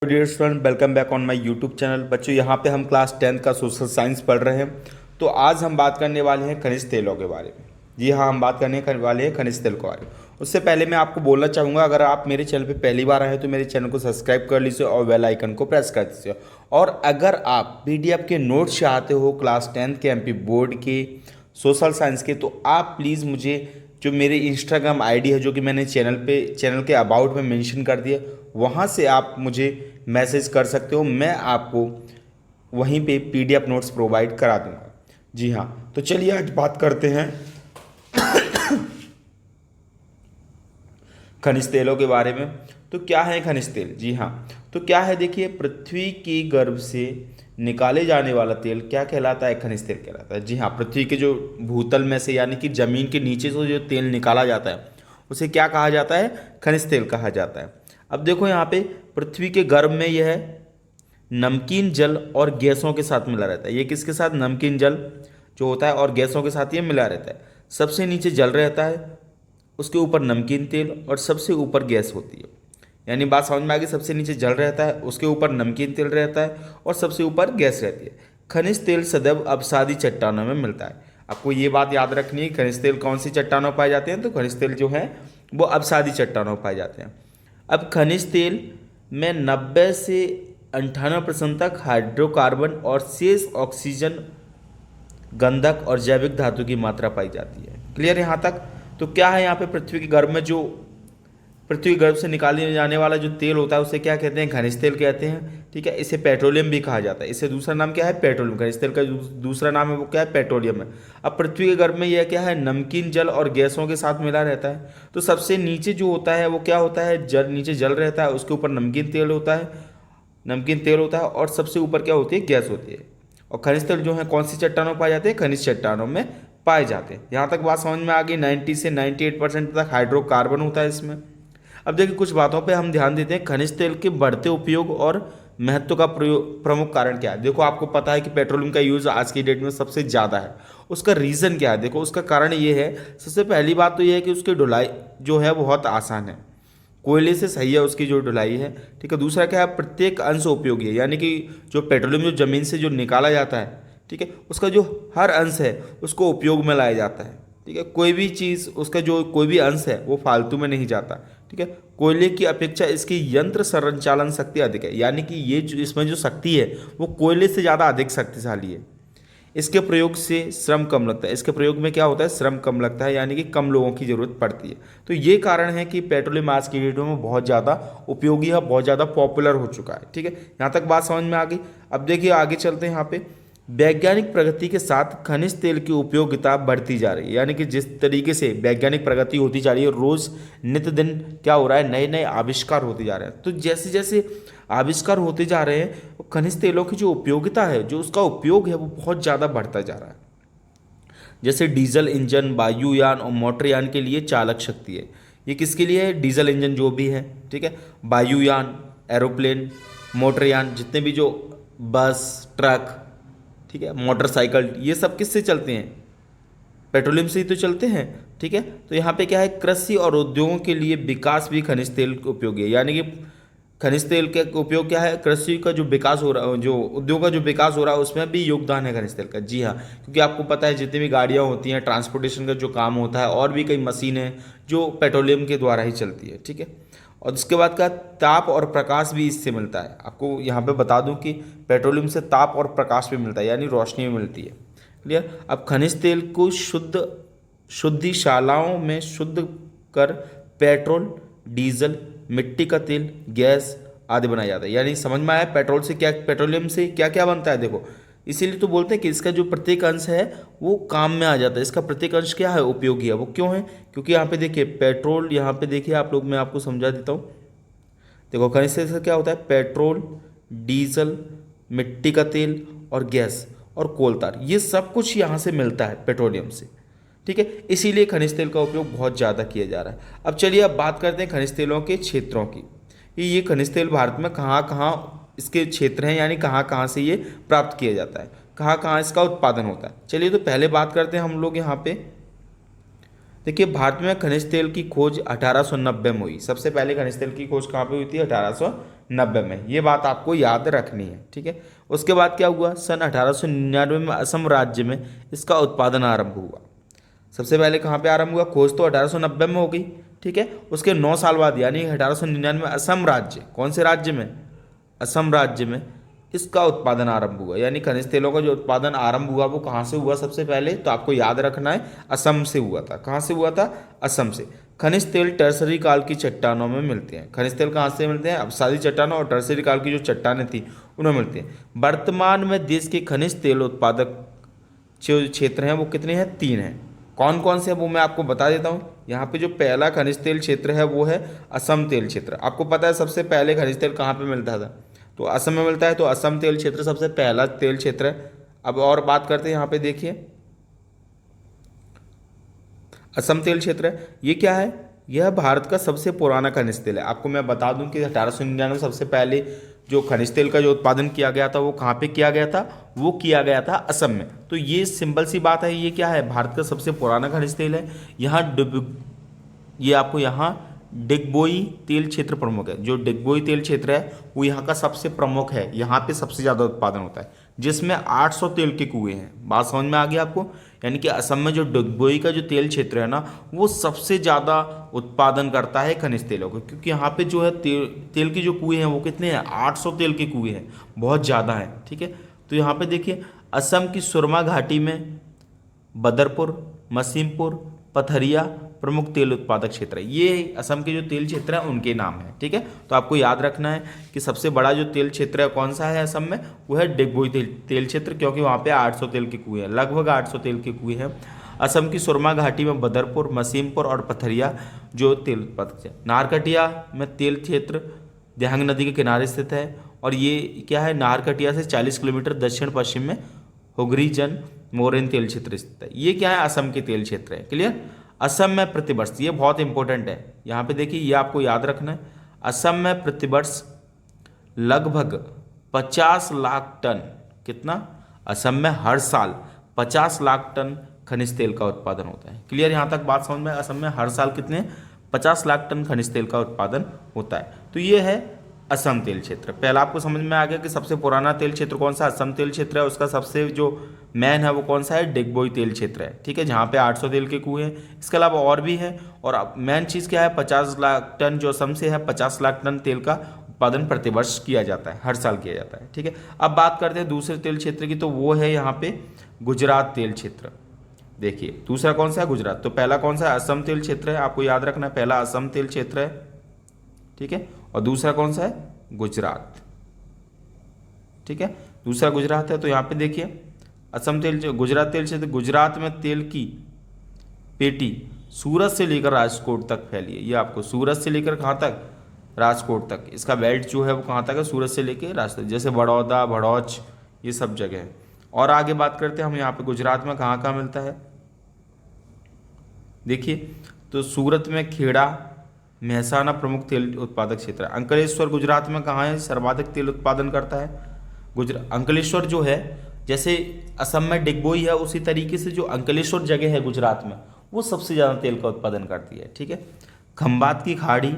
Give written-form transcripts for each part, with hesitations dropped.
Dear student, welcome back on my YouTube channel. बच्चों, यहाँ पे हम क्लास 10th का सोशल साइंस पढ़ रहे हैं। तो आज हम बात करने वाले हैं खनिज तेलों के बारे में। जी हाँ, हम बात करने वाले हैं खनिज तेल के बारे में। उससे पहले मैं आपको बोलना चाहूँगा, अगर आप मेरे चैनल पे पहली बार आए हैं तो मेरे चैनल को सब्सक्राइब कर लीजिए और बेल आइकन को प्रेस कर दीजिए। और अगर आप पीडीएफ के नोट्स चाहते हो क्लास 10th के एमपी बोर्ड के सोशल साइंस के, तो आप प्लीज़ मुझे जो मेरी इंस्टाग्राम आईडी है, जो कि मैंने चैनल के अबाउट में मेंशन कर दिया, वहाँ से आप मुझे मैसेज कर सकते हो। मैं आपको वहीं पे पीडीएफ नोट्स प्रोवाइड करा दूंगा। जी हाँ, तो चलिए आज बात करते हैं खनिज तेलों के बारे में। तो क्या है खनिज तेल? जी हाँ, तो क्या है, देखिए, पृथ्वी की गर्भ से निकाले जाने वाला तेल क्या कहलाता है? खनिज तेल कहलाता है। जी हाँ, पृथ्वी के जो भूतल में से, यानी कि जमीन के नीचे से जो तेल निकाला जाता है उसे क्या कहा जाता है? खनिज तेल कहा जाता है। अब देखो, यहाँ पे पृथ्वी के गर्भ में यह नमकीन जल और गैसों के साथ मिला रहता है। ये किसके साथ? नमकीन जल जो होता है और गैसों के साथ ये मिला रहता है। सबसे नीचे जल रहता है, उसके ऊपर नमकीन तेल और सबसे ऊपर गैस होती है। यानी बात समझ में आ गई? सबसे नीचे जल रहता है, उसके ऊपर नमकीन तेल रहता है और सबसे ऊपर गैस रहती है। खनिज तेल सदैव अवसादी चट्टानों में मिलता है। आपको ये बात याद रखनी है, खनिज तेल कौन सी चट्टानों में पाए जाते हैं? तो खनिज तेल जो है वो अवसादी चट्टानों में पाए जाते हैं। अब खनिज तेल में 90 से 98% तक हाइड्रोकार्बन और शेष ऑक्सीजन, गंधक और जैविक धातु की मात्रा पाई जाती है। क्लियर यहाँ तक? तो क्या है, यहाँ पे पृथ्वी गर्भ से निकाले जाने वाला जो तेल होता है उसे क्या कहते हैं? खनिज तेल कहते हैं। ठीक है, इसे पेट्रोलियम भी कहा जाता है। इससे दूसरा नाम क्या है? पेट्रोलियम। खनिज तेल का दूसरा नाम है वो क्या है? पेट्रोलियम है। अब पृथ्वी के गर्भ में यह क्या है? नमकीन जल और गैसों के साथ मिला रहता है। तो सबसे नीचे जो होता है वो क्या होता है? नीचे जल रहता है, उसके ऊपर नमकीन तेल होता है और सबसे ऊपर क्या होती है? गैस होती है। और खनिज तेल जो है कौन सी चट्टानों में पाए जाते हैं? खनिज चट्टानों में पाए जाते हैं। यहाँ तक बात समझ में आ गई? 90 से 98% तक हाइड्रोकार्बन होता है इसमें। अब देखिए, कुछ बातों पे हम ध्यान देते हैं। खनिज तेल के बढ़ते उपयोग और महत्व का प्रमुख कारण क्या है? देखो, आपको पता है कि पेट्रोलियम का यूज़ आज की डेट में सबसे ज़्यादा है। उसका रीज़न क्या है? देखो, उसका कारण ये है, सबसे पहली बात तो ये है कि उसकी ढुलाई जो है बहुत आसान है, कोयले से सही है उसकी जो ढुलाई है। ठीक है, दूसरा क्या है? प्रत्येक अंश उपयोगी है, यानी कि जो पेट्रोलियम जो ज़मीन से जो निकाला जाता है, ठीक है, उसका जो हर अंश है उसको उपयोग में लाया जाता है। ठीक है, कोई भी चीज़, उसका जो कोई भी अंश है वो फालतू में नहीं जाता। ठीक है, कोयले की अपेक्षा इसकी यंत्र संचालन शक्ति अधिक है, यानी कि ये जो इसमें जो शक्ति है वो कोयले से ज़्यादा अधिक शक्तिशाली है। इसके प्रयोग से श्रम कम लगता है। इसके प्रयोग में क्या होता है? श्रम कम लगता है, यानी कि कम लोगों की ज़रूरत पड़ती है। तो ये कारण है कि पेट्रोलियम आज की डेट में बहुत ज़्यादा उपयोगी है, बहुत ज़्यादा पॉपुलर हो चुका है। ठीक है, यहाँ तक बात समझ में आ गई। अब देखिए, आगे चलते हैं। यहाँ पे वैज्ञानिक प्रगति के साथ खनिज तेल की उपयोगिता बढ़ती जा रही है, यानी कि जिस तरीके से वैज्ञानिक प्रगति होती जा रही है, रोज़ नित्य दिन क्या हो रहा है? नए नए आविष्कार होते जा रहे हैं। तो जैसे जैसे आविष्कार होते जा रहे हैं, खनिज तेलों की जो उपयोगिता है, जो उसका उपयोग है, वो बहुत ज़्यादा बढ़ता जा रहा है। जैसे डीजल इंजन, वायुयान और मोटरयान के लिए चालक शक्ति है। ये किसके लिए है? डीजल इंजन जो भी है, ठीक है, वायुयान, एरोप्लेन, मोटरयान, जितने भी जो बस, ट्रक, ठीक है, मोटरसाइकिल, ये सब किससे चलते हैं? पेट्रोलियम से ही तो चलते हैं। ठीक है, तो यहाँ पे क्या है? कृषि और उद्योगों के लिए विकास भी खनिज तेल उपयोगी है, यानी कि खनिज तेल का उपयोग क्या है? कृषि का जो विकास हो रहा है, जो उद्योग का जो विकास हो रहा है, उसमें भी योगदान है खनिज तेल का। जी हाँ, क्योंकि आपको पता है जितनी भी गाड़ियाँ होती हैं, ट्रांसपोर्टेशन का जो काम होता है, और भी कई मशीनें जो पेट्रोलियम के द्वारा ही चलती है। ठीक है, और उसके बाद का ताप और प्रकाश भी इससे मिलता है। आपको यहाँ पे बता दूं कि पेट्रोलियम से ताप और प्रकाश भी मिलता है, यानी रोशनी भी मिलती है। क्लियर? अब खनिज तेल को शुद्धिशालाओं में शुद्ध कर पेट्रोल, डीजल, मिट्टी का तेल, गैस आदि बनाया जाता है। यानी समझ में आया पेट्रोलियम से क्या क्या बनता है? देखो, इसीलिए तो बोलते हैं कि इसका जो प्रत्येक अंश है वो काम में आ जाता है। इसका प्रत्येक अंश क्या है? उपयोगी है। वो क्यों है? क्योंकि यहाँ पे देखिए पेट्रोल, यहाँ पे देखिए आप लोग, मैं आपको समझा देता हूँ। देखो, खनिज तेल से क्या होता है? पेट्रोल, डीजल, मिट्टी का तेल और गैस और कोलतार, ये सब कुछ यहाँ से मिलता है पेट्रोलियम से। ठीक है, इसीलिए खनिज तेल का उपयोग बहुत ज़्यादा किया जा रहा है। अब चलिए, अब बात करते हैं खनिज तेलों के क्षेत्रों की। ये खनिज तेल भारत में कहाँ कहाँ इसके क्षेत्र हैं, यानी कहाँ कहाँ से ये प्राप्त किया जाता है, कहाँ कहाँ इसका उत्पादन होता है। चलिए, तो पहले बात करते हैं हम लोग यहाँ पे। देखिए भारत में खनिज तेल की खोज 1890 में हुई। सबसे पहले खनिज तेल की खोज कहाँ पे हुई थी? 1890 में। ये बात आपको याद रखनी है, ठीक है। उसके बाद क्या हुआ? सन 1899 में असम राज्य में इसका उत्पादन आरंभ हुआ। सबसे पहले कहाँ पे आरंभ हुआ? खोज तो 1890 में हो गई, ठीक है। उसके 9 साल बाद यानी 1899 में असम राज्य, कौन से राज्य में? असम राज्य में इसका उत्पादन आरंभ हुआ। यानी खनिज तेलों का जो उत्पादन आरंभ हुआ वो कहाँ से हुआ? सबसे पहले तो आपको याद रखना है, असम से हुआ था। कहाँ से हुआ था? असम से। खनिज तेल टर्सरी काल की चट्टानों में मिलते हैं। खनिज तेल कहाँ से मिलते हैं? अब सारी चट्टानों और टर्सरी काल की जो चट्टानें थी उनमें मिलते हैं। वर्तमान में देश के खनिज तेल उत्पादक जो क्षेत्र हैं वो कितने हैं? 3 हैं। कौन कौन से हैं वो मैं आपको बता देता हूँ। यहाँ पे जो पहला खनिज तेल क्षेत्र है वो है असम तेल क्षेत्र। आपको पता है सबसे पहले खनिज तेल कहाँ पे मिलता था? तो असम में मिलता है। तो असम तेल क्षेत्र सबसे पहला तेल क्षेत्र है। अब और बात करते हैं, यहाँ पे देखिए असम तेल क्षेत्र है, ये क्या है? यह भारत का सबसे पुराना खनिज तेल है। आपको मैं बता दूं कि 1899 सबसे पहले जो खनिज तेल का जो उत्पादन किया गया था वो कहाँ पे किया गया था? वो किया गया था असम में। तो ये सिंपल सी बात है, ये क्या है? भारत का सबसे पुराना खनिज तेल है। यहाँ ये आपको यहाँ डिगबोई तेल क्षेत्र प्रमुख है। जो डिगबोई तेल क्षेत्र है वो यहाँ का सबसे प्रमुख है। यहाँ पे सबसे ज़्यादा उत्पादन होता है, जिसमें 800 तेल के कुएं हैं। बात समझ में आ गई आपको? यानी कि असम में जो डिगबोई का जो तेल क्षेत्र है ना, वो सबसे ज़्यादा उत्पादन करता है खनिज तेलों को, क्योंकि यहाँ पे जो है तेल के जो कुएं हैं वो कितने हैं? 800 तेल के कुएं हैं, बहुत ज़्यादा हैं, ठीक है। तो यहाँ पे देखिए असम की सुरमा घाटी में बदरपुर, मसीमपुर, पथरिया प्रमुख तेल उत्पादक क्षेत्र है। ये असम के जो तेल क्षेत्र हैं उनके नाम है, ठीक है। तो आपको याद रखना है कि सबसे बड़ा जो तेल क्षेत्र है कौन सा है असम में? वो है डिगबोई तेल क्षेत्र, क्योंकि वहाँ पे 800 तेल के कुएं हैं, लगभग 800 तेल के कुएं हैं। असम की सुरमा घाटी में बदरपुर, मसीमपुर और पथरिया जो तेल उत्पादक है। नारकटिया में तेल क्षेत्र दिहांग नदी के किनारे स्थित है, और ये क्या है? नारकटिया से 40 किलोमीटर दक्षिण पश्चिम में हुगरीजन मोरेन तेल क्षेत्र स्थित है। ये क्या है? असम के तेल क्षेत्र है। क्लियर? असम में प्रतिवर्ष, ये बहुत इंपॉर्टेंट है, यहाँ पे देखिए ये आपको याद रखना है। असम में प्रतिवर्ष लगभग 50 लाख टन, कितना? असम में हर साल 50 लाख टन खनिज तेल का उत्पादन होता है। क्लियर? यहाँ तक बात समझ में? असम में हर साल कितने? 50 लाख टन खनिज तेल का उत्पादन होता है। तो ये है असम तेल क्षेत्र। पहला आपको समझ में आ गया कि सबसे पुराना तेल क्षेत्र कौन सा? असम तेल क्षेत्र है। उसका सबसे जो मेन है वो कौन सा है? डिगबोई तेल क्षेत्र है, ठीक है, जहाँ पे 800 तेल के कुएं हैं। इसके अलावा और भी है, और मेन चीज़ क्या है? 50 लाख टन जो असम से है, 50 लाख टन तेल का उत्पादन प्रतिवर्ष किया जाता है, हर साल किया जाता है, ठीक है। अब बात करते हैं दूसरे तेल क्षेत्र की, तो वो है यहाँ पे गुजरात तेल क्षेत्र। देखिए दूसरा कौन सा है? गुजरात। तो पहला कौन सा है? असम तेल क्षेत्र है, आपको याद रखना है, पहला असम तेल क्षेत्र है, ठीक है, और दूसरा कौन सा है? गुजरात, ठीक है, दूसरा गुजरात है। तो यहाँ पे देखिए असम तेल, गुजरात तेल क्षेत्र, गुजरात में तेल की पेटी सूरत से लेकर राजकोट तक फैली है। ये आपको सूरत से लेकर कहाँ तक? राजकोट तक। इसका बेल्ट जो है वो कहाँ तक है? सूरत से लेकर राजकोट, जैसे बड़ौदा, भड़ौच, ये सब जगह है। और आगे बात करते हैं हम यहाँ पे गुजरात में कहाँ कहाँ मिलता है। देखिए तो सूरत में खेड़ा, मेहसाना प्रमुख तेल उत्पादक क्षेत्र है। अंकलेश्वर गुजरात में कहाँ है? सर्वाधिक तेल उत्पादन करता है अंकलेश्वर जो है, जैसे असम में डिगबोई है उसी तरीके से जो अंकलेश्वर जगह है गुजरात में वो सबसे ज़्यादा तेल का उत्पादन करती है, ठीक है। खंबात की खाड़ी,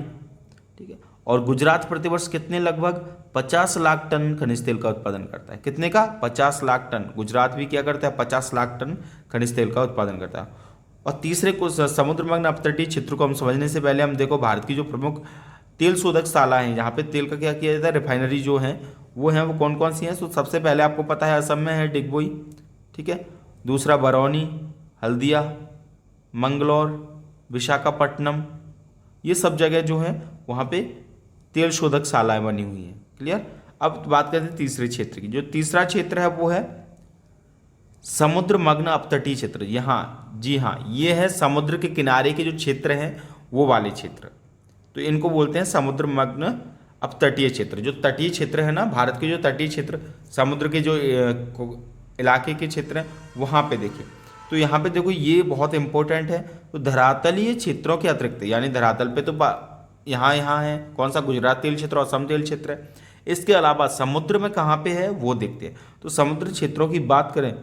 ठीक है, और गुजरात प्रतिवर्ष कितने? लगभग 50 लाख टन खनिज तेल का उत्पादन करता है। कितने का? 50 लाख टन। गुजरात भी क्या करता है? 50 लाख टन खनिज तेल का उत्पादन करता है। और तीसरे को समुद्रमग्न अपतटीय क्षेत्र को हम समझने से पहले हम देखो भारत की जो प्रमुख तेल शोधक शाला है, यहाँ पे तेल का क्या किया जाता है? रिफाइनरी जो है वो हैं, वो कौन कौन सी हैं? तो सबसे पहले आपको पता है असम में है डिगबोई, ठीक है, दूसरा बरौनी, हल्दिया, मंगलौर, विशाखापट्टनम, ये सब जगह जो है वहाँ पे तेल शोधक शालाएँ बनी हुई हैं। क्लियर? अब बात करते हैं तीसरे क्षेत्र की। जो तीसरा क्षेत्र है वो है समुद्रमग्न अपतटीय क्षेत्र। यहाँ, जी हाँ, ये है समुद्र के किनारे के जो क्षेत्र हैं वो वाले क्षेत्र, तो इनको बोलते हैं समुद्रमग्न अपतटीय क्षेत्र। जो तटीय क्षेत्र है ना, भारत के जो तटीय क्षेत्र, समुद्र के जो इलाके के क्षेत्र हैं वहाँ पे देखिए, तो यहाँ पे देखो ये बहुत इंपॉर्टेंट है। तो धरातलीय क्षेत्रों के अतिरिक्त, यानी धरातल पे तो यहाँ है कौन सा? गुजरात तेल क्षेत्र और असम तेल क्षेत्र है। इसके अलावा समुद्र में कहाँ पे है वो देखते हैं। तो समुद्र क्षेत्रों की बात करें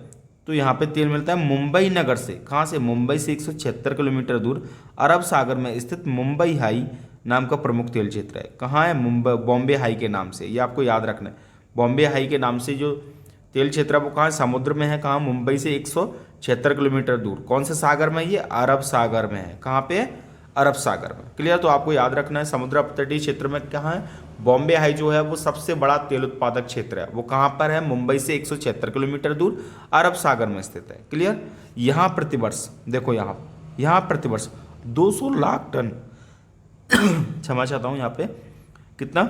तो यहाँ पे तेल मिलता है मुंबई नगर से। कहाँ से? मुंबई से 176 किलोमीटर दूर अरब सागर में स्थित मुंबई हाई नाम का प्रमुख तेल क्षेत्र है। कहाँ है? मुंबई, बॉम्बे हाई के नाम से, ये आपको याद रखना है। बॉम्बे हाई के नाम से जो तेल क्षेत्र है वो कहाँ? समुद्र में है। कहाँ? मुंबई से 176 किलोमीटर दूर। कौन से सागर में? ये अरब सागर में है। कहाँ पे? अरब सागर में। क्लियर? तो आपको याद रखना है समुद्र तटीय क्षेत्र में कहाँ है? बॉम्बे हाई जो है वो सबसे बड़ा तेल उत्पादक क्षेत्र है। वो कहाँ पर है? मुंबई से 176 किलोमीटर दूर अरब सागर में स्थित है। क्लियर? यहाँ प्रतिवर्ष देखो, यहाँ प्रतिवर्ष 200 लाख टन क्षमा चाहता हूँ, यहाँ पे कितना?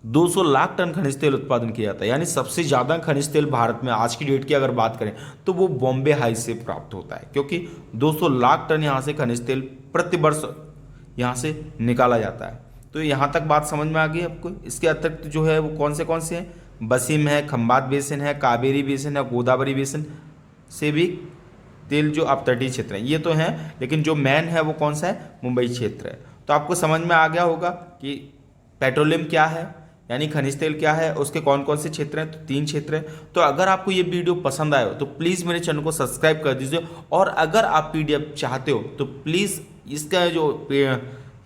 200 लाख टन खनिज तेल उत्पादन किया जाता है। यानी सबसे ज़्यादा खनिज तेल भारत में आज की डेट की अगर बात करें तो वो बॉम्बे हाई से प्राप्त होता है, क्योंकि 200 लाख टन यहाँ से खनिज तेल प्रतिवर्ष यहाँ से निकाला जाता है। तो यहाँ तक बात समझ में आ गई आपको। इसके अतिरिक्त जो है वो कौन से हैं? बसीम है, खंबात बेसिन है, कावेरी बेसिन है, गोदावरी बेसिन से भी तेल जो अपतटीय क्षेत्र हैं ये तो हैं, लेकिन जो मेन है वो कौन सा है? मुंबई क्षेत्र है। तो आपको समझ में आ गया होगा कि पेट्रोलियम क्या है, यानी खनिज तेल क्या है, उसके कौन कौन से क्षेत्र हैं। तो 3 क्षेत्र हैं। तो अगर आपको ये वीडियो पसंद आए हो तो प्लीज़ मेरे चैनल को सब्सक्राइब कर दीजिए, और अगर आप PDF चाहते हो तो प्लीज़ इसका जो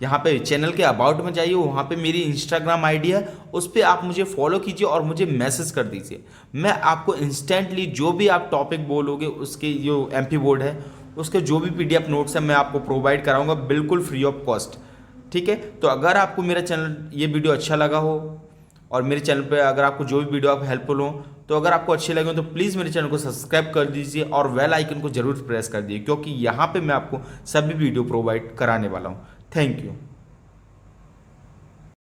यहाँ पे चैनल के अबाउट में जाइए, वहाँ पे मेरी इंस्टाग्राम ID है, उस पर आप मुझे फॉलो कीजिए और मुझे मैसेज कर दीजिए। मैं आपको इंस्टेंटली जो भी आप टॉपिक बोलोगे उसके जो MP बोर्ड है उसके जो भी PDF नोट्स हैं मैं आपको प्रोवाइड कराऊंगा बिल्कुल फ्री ऑफ कॉस्ट। ठीक है? तो अगर आपको मेरा चैनल ये वीडियो अच्छा लगा हो और मेरे चैनल पे अगर आपको जो भी वीडियो आप हेल्पफुल हो, तो अगर आपको अच्छे लगे तो प्लीज़ मेरे चैनल को सब्सक्राइब कर दीजिए और बेल आइकन को जरूर प्रेस कर दीजिए, क्योंकि यहाँ पे मैं आपको सभी वीडियो प्रोवाइड कराने वाला हूँ। Thank you.